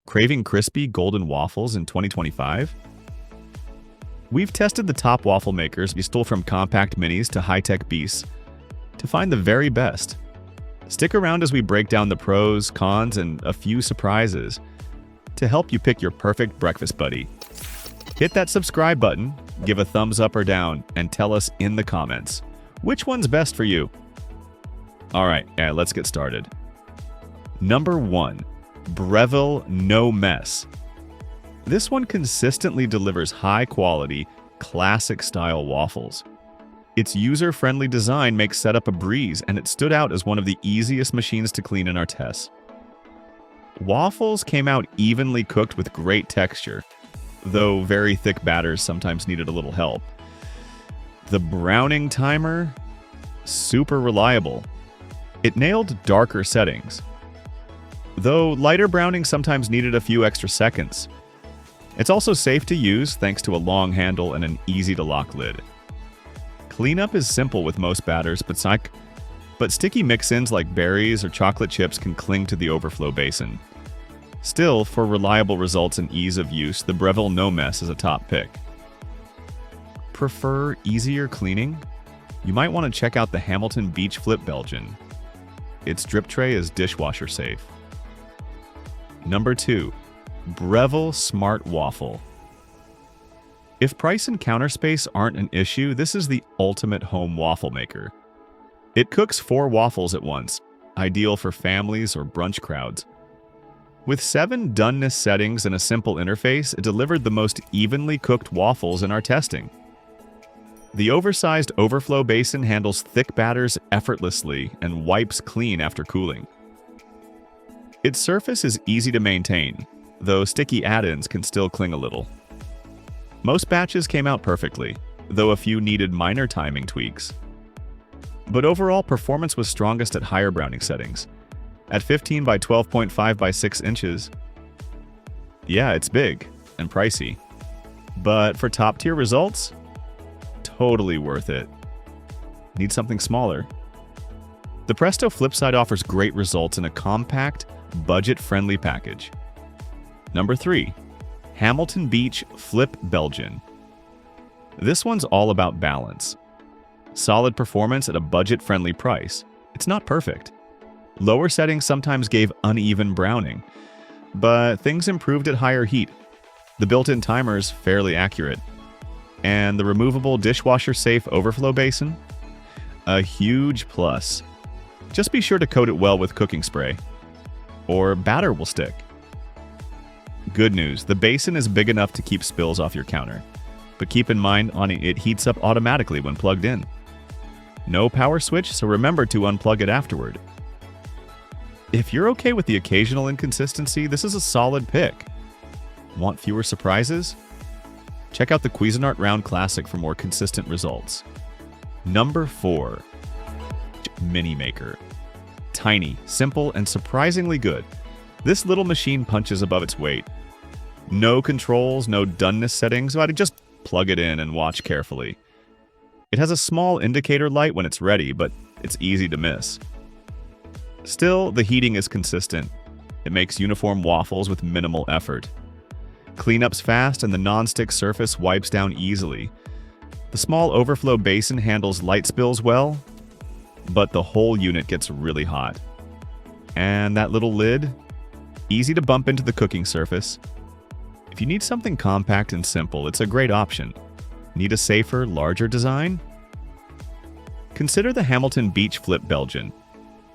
Craving crispy golden waffles in 2025? We've tested the top waffle makers we stole from compact minis to high-tech beasts to find the very best. Stick around as we break down the pros, cons, and a few surprises to help you pick your perfect breakfast buddy. Hit that subscribe button, give a thumbs up or down, and tell us in the comments which one's best for you. Alright, let's get started. Number 1. Breville No-Mess. This one consistently delivers high-quality, classic-style waffles. Its user-friendly design makes setup a breeze, and it stood out as one of the easiest machines to clean in our tests. Waffles came out evenly cooked with great texture, though very thick batters sometimes needed a little help. The browning timer? Super reliable. It nailed darker settings, though lighter browning sometimes needed a few extra seconds. It's also safe to use thanks to a long handle and an easy-to-lock lid. Cleanup is simple with most batters, but sticky mix-ins like berries or chocolate chips can cling to the overflow basin. Still, for reliable results and ease of use, the Breville No-Mess is a top pick. Prefer easier cleaning? You might want to check out the Hamilton Beach Flip Belgian. Its drip tray is dishwasher safe. Number 2. Breville Smart Waffle. If price and counter space aren't an issue, this is the ultimate home waffle maker. It cooks 4 waffles at once, ideal for families or brunch crowds. With 7 doneness settings and a simple interface, it delivered the most evenly cooked waffles in our testing. The oversized overflow basin handles thick batters effortlessly and wipes clean after cooling. Its surface is easy to maintain, though sticky add-ins can still cling a little. Most batches came out perfectly, though a few needed minor timing tweaks. But overall, performance was strongest at higher browning settings. At 15 by 12.5 by 6 inches, yeah, it's big and pricey. But for top-tier results, totally worth it. Need something smaller? The Presto Flipside offers great results in a compact, budget-friendly package. Number 3. Hamilton Beach Flip Belgian. This one's all about balance. Solid performance at a budget-friendly price. It's not perfect. Lower settings sometimes gave uneven browning, but things improved at higher heat. The built-in timer is fairly accurate. And the removable dishwasher-safe overflow basin? A huge plus. Just be sure to coat it well with cooking spray, or batter will stick. Good news, the basin is big enough to keep spills off your counter, but keep in mind it heats up automatically when plugged in. No power switch, so remember to unplug it afterward. If you're okay with the occasional inconsistency, this is a solid pick. Want fewer surprises? Check out the Cuisinart Round Classic for more consistent results. Number 4. Mini Maker. Tiny, simple, and surprisingly good. This little machine punches above its weight. No controls, no doneness settings, so I'd just plug it in and watch carefully. It has a small indicator light when it's ready, but it's easy to miss. Still, the heating is consistent. It makes uniform waffles with minimal effort. Cleanup's fast and the non-stick surface wipes down easily. The small overflow basin handles light spills well, but the whole unit gets really hot. And that little lid? Easy to bump into the cooking surface. If you need something compact and simple, it's a great option. Need a safer, larger design? Consider the Hamilton Beach Flip Belgian.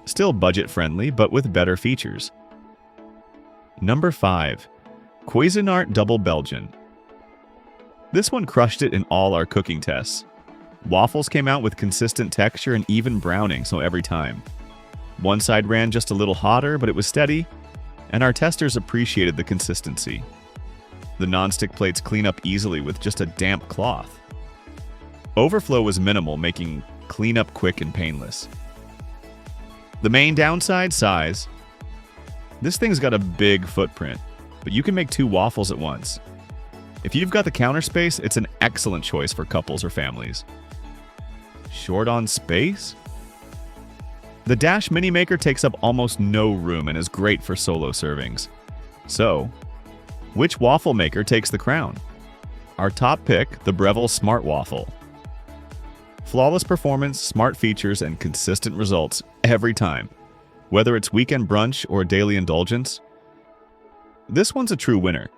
Still budget-friendly, but with better features. Number 5. Cuisinart Double Belgian. This one crushed it in all our cooking tests. Waffles came out with consistent texture and even browning, so every time. One side ran just a little hotter, but it was steady, and our testers appreciated the consistency. The non-stick plates clean up easily with just a damp cloth. Overflow was minimal, making cleanup quick and painless. The main downside, size. This thing's got a big footprint, but you can make 2 waffles at once. If you've got the counter space, it's an excellent choice for couples or families. Short on space? The Dash Mini Maker takes up almost no room and is great for solo servings. So, Which waffle maker takes the crown? Our top pick, the Breville Smart Waffle. Flawless performance, smart features, and consistent results every time. Whether it's weekend brunch or daily indulgence, this one's a true winner.